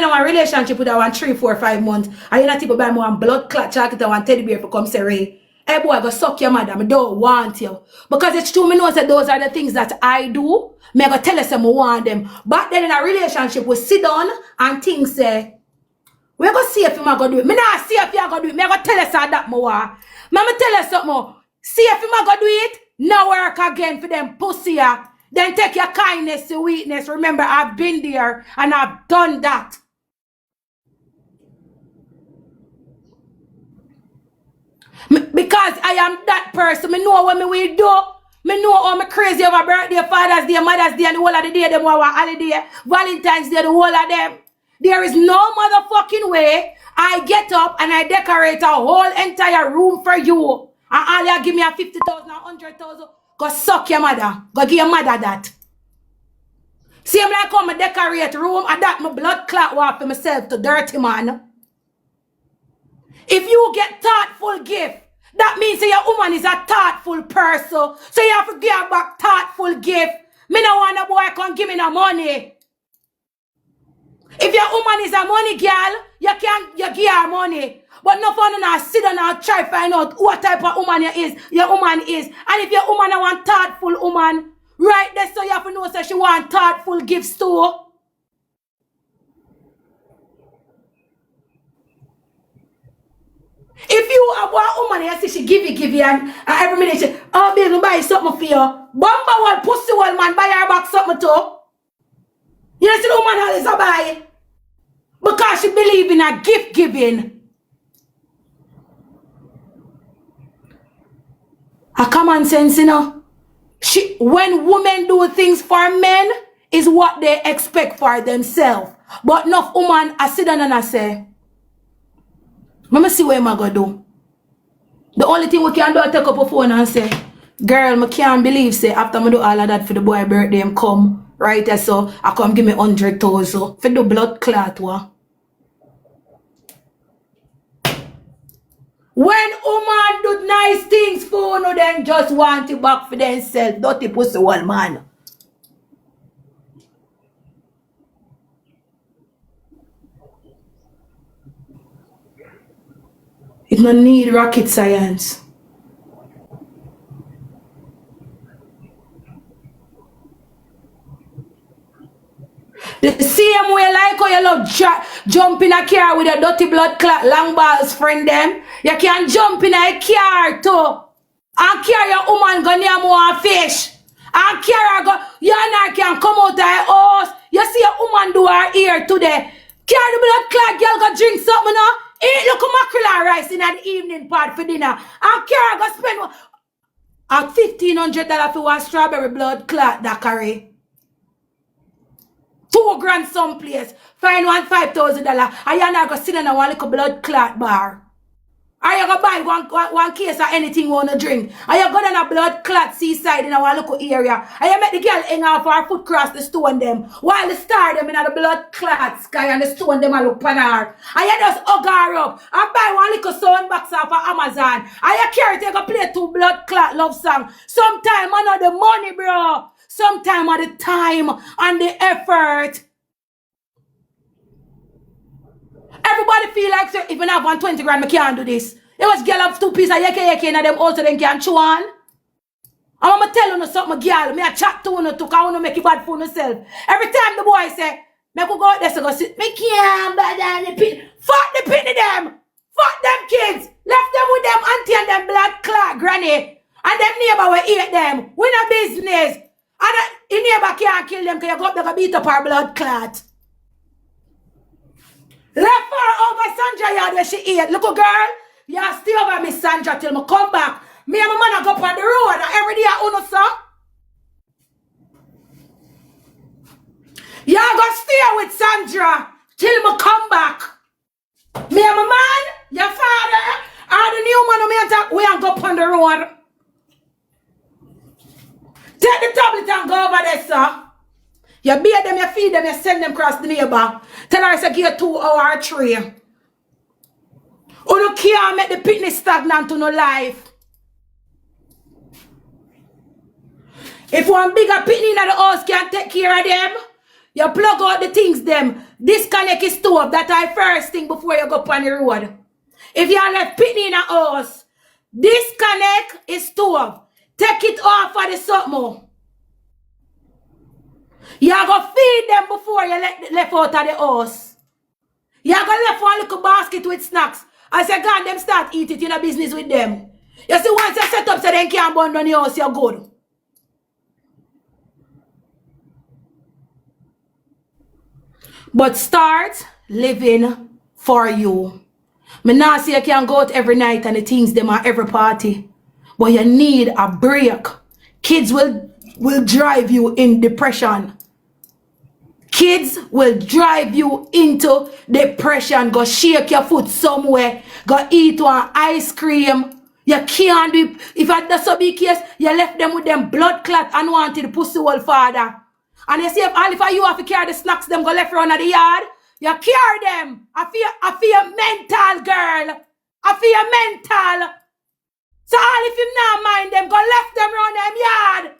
in a relationship with her 1, 3, 4, 5 months, and you're not even buy me one blood clot chocolate and one teddy bear for come say, Ray, hey boy, go suck your mother. I don't want you. Because it's true, me know that those are the things that I do. Me go tell us I want them. But then in a relationship, we sit down and think say, we go see if you go do it. Me not see if you go do it. Me go tell us that more. Me tell us something more. See if you go do it. Now work again for them pussy. Then take your kindness to weakness. Remember, I've been there and I've done that. Because I am that person. Me know what me will do. Me know how me crazy over birthday, Father's Day, Mother's Day, and the whole of the day, them our holiday, Valentine's Day, the whole of them. There is no motherfucking way I get up and I decorate a whole entire room for you. And all you give me a 50,000 or 100,000. Go suck your mother. Go give your mother that. See me like come and decorate room and that my blood clot walk for myself to dirty man. If you get thoughtful gift, that means that your woman is a thoughtful person. So you have to give back thoughtful gift. Me no want a boy come give me no money. If your woman is a money girl, you give her money. But no fun now sit down and try to find out what type of woman your woman is. And if your woman a want thoughtful woman, right there so you have to know that she want thoughtful gifts too. If you have one woman, you see she give you, and every minute she, oh baby, buy something for you. Bumba one pussy one man, buy her back something too. You see the woman always a buy. Because she believe in a gift giving. A common sense, you know. When women do things for men, is what they expect for themselves. But enough woman, I sit down and I say, let me see what I'm going to do. The only thing we can do is take up a phone and say, girl, I can't believe, say, after I do all of that for the boy birthday, I come, right? So, I come give me 100,000 for the blood clot. What? When woman do nice things for you, then just want it back for themselves. Dirty pussy one man. It no need rocket science. The same way like how you love jump in a car with a dirty blood clot long balls friend them. You can jump in a car too. And carry your woman go near more fish. And carry go, you and I can come out of her house. You see a woman do her ear today. Carry the blood clot girl go drink something now. Eat look mackerel and rice in the evening part for dinner. And carry go spend at $1,500 for one strawberry blood clot that carry. $2,000 someplace. Find one $5,000. And you're not going to sit in a one little blood clot bar. Or you go buy one case of anything you want to drink. And you go down a blood clot seaside in a one little area. And you make the girl hang off her foot cross the stone them. While they star them in the blood clot sky and the stone them a look pan her. And you just hug her up. And buy one little sound box off of Amazon. And you carry take a play 2 blood clot love song. Sometime I know the money, bro. Sometime at the time and the effort. Everybody feel like, so if I have 120 grand, I can't do this. It was girl have 2 pieces of yeke and them also then can chew on. I'm going to tell you something, girl. Me a chat to you, because I want to make it bad for yourself. Every time the boy say, me go out there to go sit, me can't bad the pit. Fuck the pit them. Fuck them kids. Left them with them auntie and them blood clot granny. And them neighbor will eat them. We no business. And the neighbor can't kill them because you go up there and beat up our blood clot. Left her over Sandra yard where she ate. Look, girl, you stay over Miss Sandra till me come back. Me and my man go up on the road and every day I own son. You go stay with Sandra till me come back. Me and my man, your father, and the new man me attack, we and go up on the road. Take the tablet and go over there, sir. You beat them, you feed them, you send them across the neighbor. Tell her to give you 2 hours or 3. You can't make the picnic stagnant to no life. If one bigger picnic in the house can take care of them, You plug out the things them. Disconnect your stove. That I first thing before you go on the road. If you left pitney in a house, disconnect his stove. Take it off for the something. You go feed them before you left out of the house. You go left one little basket with snacks. I say, God, them start eat it in a business with them. You see, once you set up so they can't burn down the house, you're good. But start living for you. Me not say you can go out every night and the things them at every party. But you need a break. Kids will drive you in depression. Kids will drive you into depression. Go shake your foot somewhere. Go eat one ice cream. You can't do it. If that's a big case, you left them with them blood clot unwanted pussy old father. And you see if you have to carry the snacks, them go left around the yard. You carry them. I feel mental, girl. I feel mental. So all if you not mind them, go left them around them yard.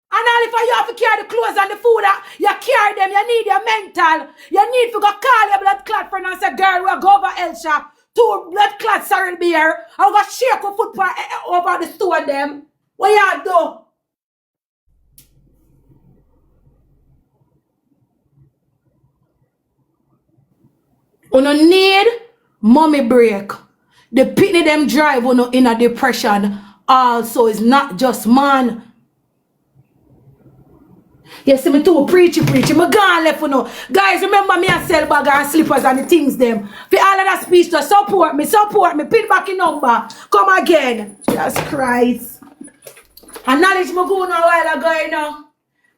And all if you have to carry the clothes and the food, you carry them, you need your mental. You need to go call your blood clot friend and say, girl, we'll go over Elsha. 2 blood clots are in beer. I'm going to shake your foot over the store them. What you do? You don't need mommy break. The pitney them drive in a depression. Also, it's not just man. You see me too preachy. Me gone left for no. Guys, remember me I sell bag and slippers and the things them. For all of that speech to support me. Pin back in number. Come again. Jesus Christ. Acknowledge me going a while ago, you know.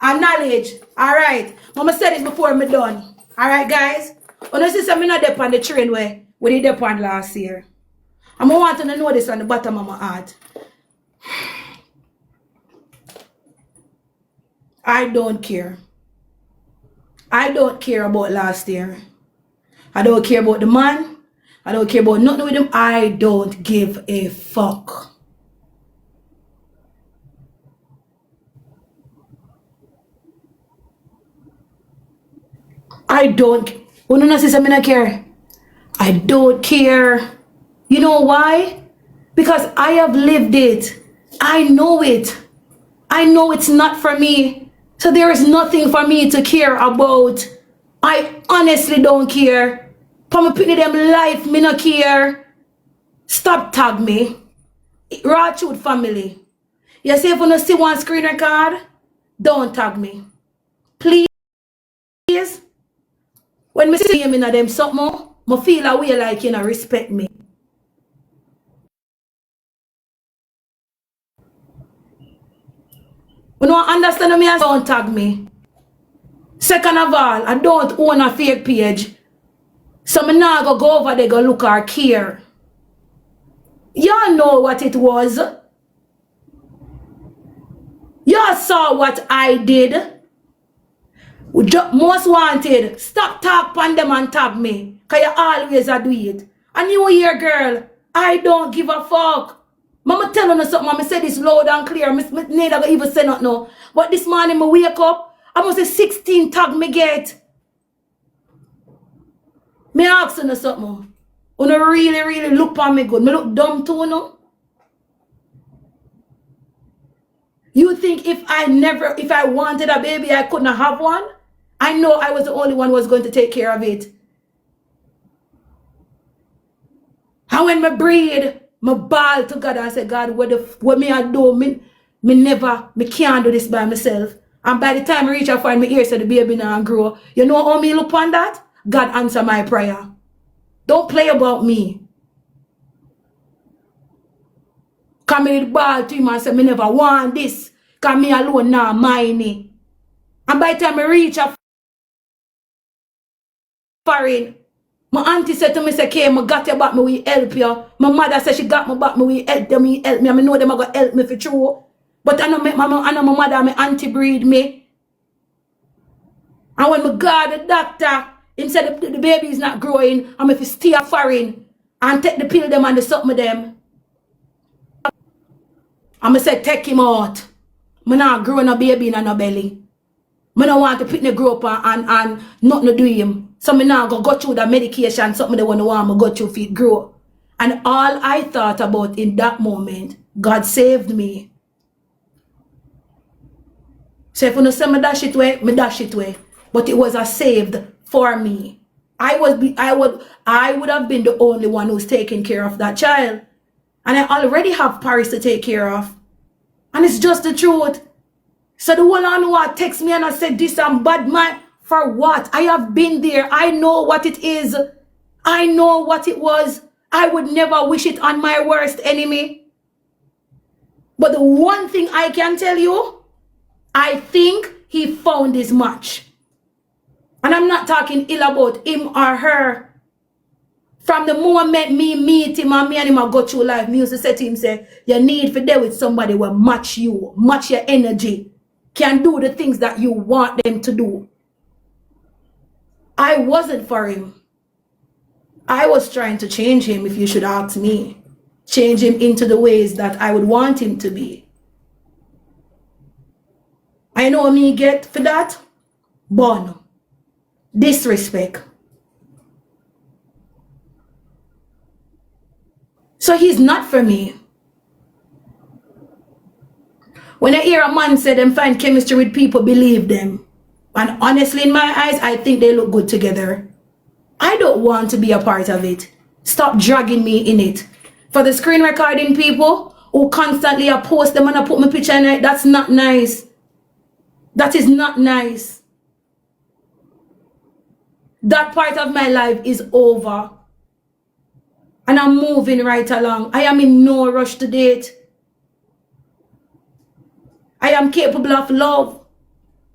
Acknowledge. Alright. Mama said this before me done. Alright, guys. When I see some not dep on the train where we did dep on last year. I want to know this on the bottom of my heart. I don't care. I don't care about last year. I don't care about the man. I don't care about nothing with him. I don't give a fuck. I don't. When you say something I care. I don't care. You know why? Because I have lived it. I know it. I know it's not for me. So there is nothing for me to care about. I honestly don't care. For me putting them life, me no care. Stop tag me. Raw truth family. You say if you don't see one screen record, don't tag me. Please. When me see him in them something, I feel a way like you know respect me. You don't understand me as don't tag me. Second of all, I don't own a fake page. So me nah go over there go look or care. Y'all know what it was. Y'all saw what I did. Most wanted. Stop talk on them and tag me. Cause you always do it. And you here, girl. I don't give a fuck. Mama tell you something. Mama say this loud and clear. Me neither even say nothing no. But this morning I wake up. I must say 16 tag me get. Me ask you something. You really look for me good. Me look dumb too, no? You think if I wanted a baby, I couldn't have one? I know I was the only one who was going to take care of it. And when me breed, me bawl to God and say, God, what me I do? Me can't do this by myself. And by the time I reach out find my ears so the baby now grow. You know how me look on that? God answer my prayer. Don't play about me. Come in ball to him and say, me never want this. Because me alone now mind it. And by the time I reach out foreign, my auntie said to me, say, okay, I got your back, me will help you. My mother said she got my back, me will help them, me help me. I know them are going to help me for true. But I know my mother and my auntie breed me. And when I go to the doctor, instead the baby is not growing, I'm if you stay foreign and take the pill them and the something them. I'm say take him out. I'm not growing a baby in a belly. I don't want to pick the grow up and nothing to do him. So I now go through the medication, something they want to go through for it grow. And all I thought about in that moment, God saved me. So if you don't say me dash it way, me dash it way. But it was a saved for me. I would have been the only one who's taking care of that child. And I already have Paris to take care of. And it's just the truth. So the one on who text me and I said this I'm bad man. For what? I have been there. I know what it is. I know what it was. I would never wish it on my worst enemy. But the one thing I can tell you, I think he found his match. And I'm not talking ill about him or her. From the moment me meet him and me and him go through life, me used to say to him, say, you need to deal with somebody who match you, match your energy, can do the things that you want them to do. I wasn't for him. I was trying to change him, if you should ask me. Change him into the ways that I would want him to be. I know me get for that. Bun. Disrespect. So he's not for me. When I hear a man say them find chemistry with people, believe them. And honestly, in my eyes, I think they look good together. I don't want to be a part of it. Stop dragging me in it. For the screen recording people who constantly post them and I put my picture in it, that's not nice. That is not nice. That part of my life is over. And I'm moving right along. I am in no rush to date. I am capable of love.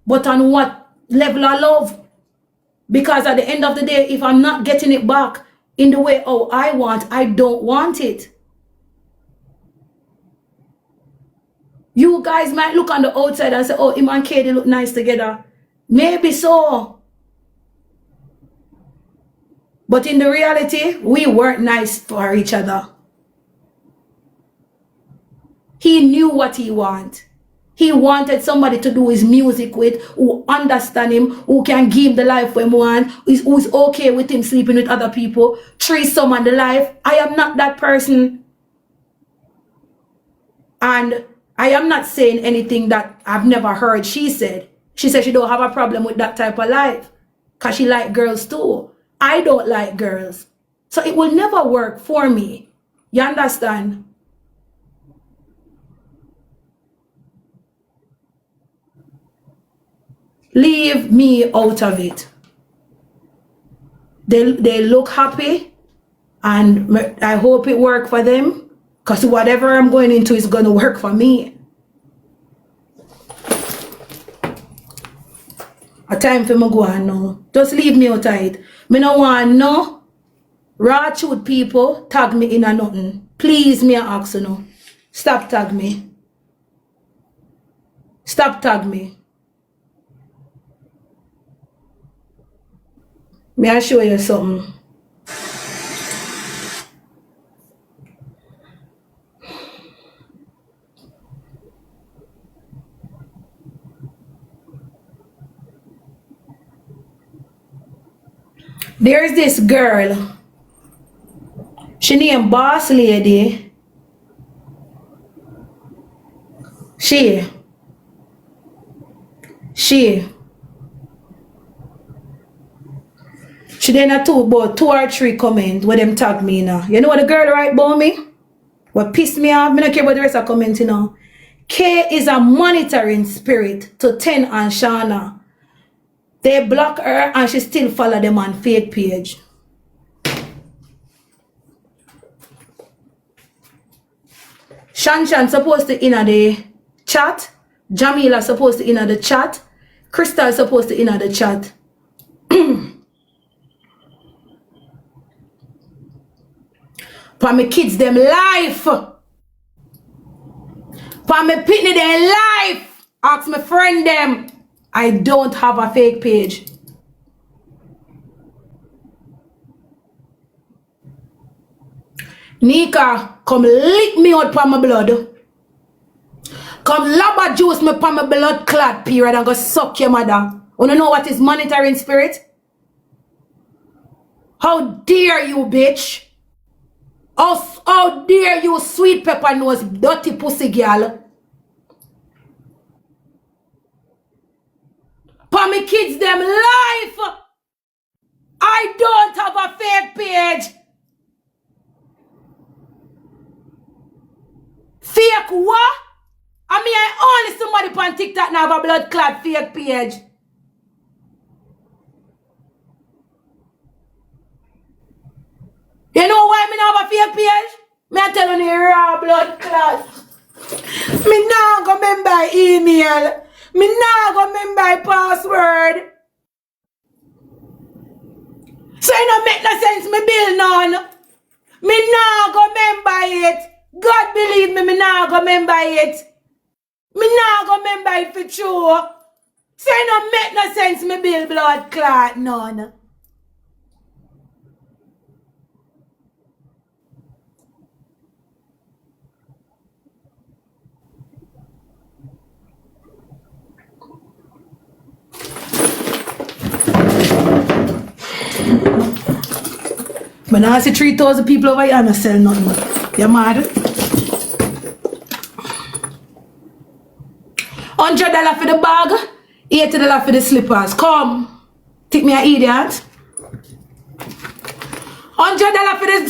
But on what level of love? Because at the end of the day, if I'm not getting it back in the way oh I want, I don't want it. You guys might look on the outside and say, oh, him and Katie look nice together. Maybe so. But in the reality, we weren't nice for each other. He knew what he wanted. He wanted somebody to do his music with, who understand him, who can give him the life we want, who's okay with him sleeping with other people, threesome and the life. I am not that person. And I am not saying anything that I've never heard she said. She said she don't have a problem with that type of life. Because she like girls too. I don't like girls. So it will never work for me. You understand? Leave me out of it. They look happy. And I hope it works for them. Because whatever I'm going into is going to work for me. A time for me go on now. Just leave me out of it. Me no want no raw truth people tag me in a nothing. Please, me I ask you no. Stop tag me. Stop tag me. May I show you something? There's this girl. She named Boss Lady. She then a two or three comments where them tag me now. You know what the girl write about me? What pissed me off? Me don't care about the rest of comments, you know. K is a monitoring spirit to Tenn and Shauna. They block her and she still follow them on fake page. Shanshan supposed to enter the chat. Jamila supposed to enter the chat. Crystal supposed to enter the chat. For my kids them life. For my pitney them life. Ask my friend them. I don't have a fake page. Nika, come lick me out for my blood. Come laba juice me pa my blood clot period and go suck your mother. Wanna know what is monitoring spirit? How dare you, bitch? How dare you, sweet pepper nose, dirty pussy girl? For me kids them life. I don't have a fake page. Fake what? I mean, I only somebody on TikTok now have a blood clot fake page. You know why me not have a fake page? Me I tell you raw blood clot. Me now go remember email. Me now go remember password. So it don't make no sense me bill none. Me now go remember it. God believe me, me now go remember it. Me now go remember it for sure. So it don't make no sense me bill blood clot none. But now I see 3,000 people over here and I sell nothing. You mad? $100 for the bag, $80 for the slippers. Come. Take me an idiot. $100 for the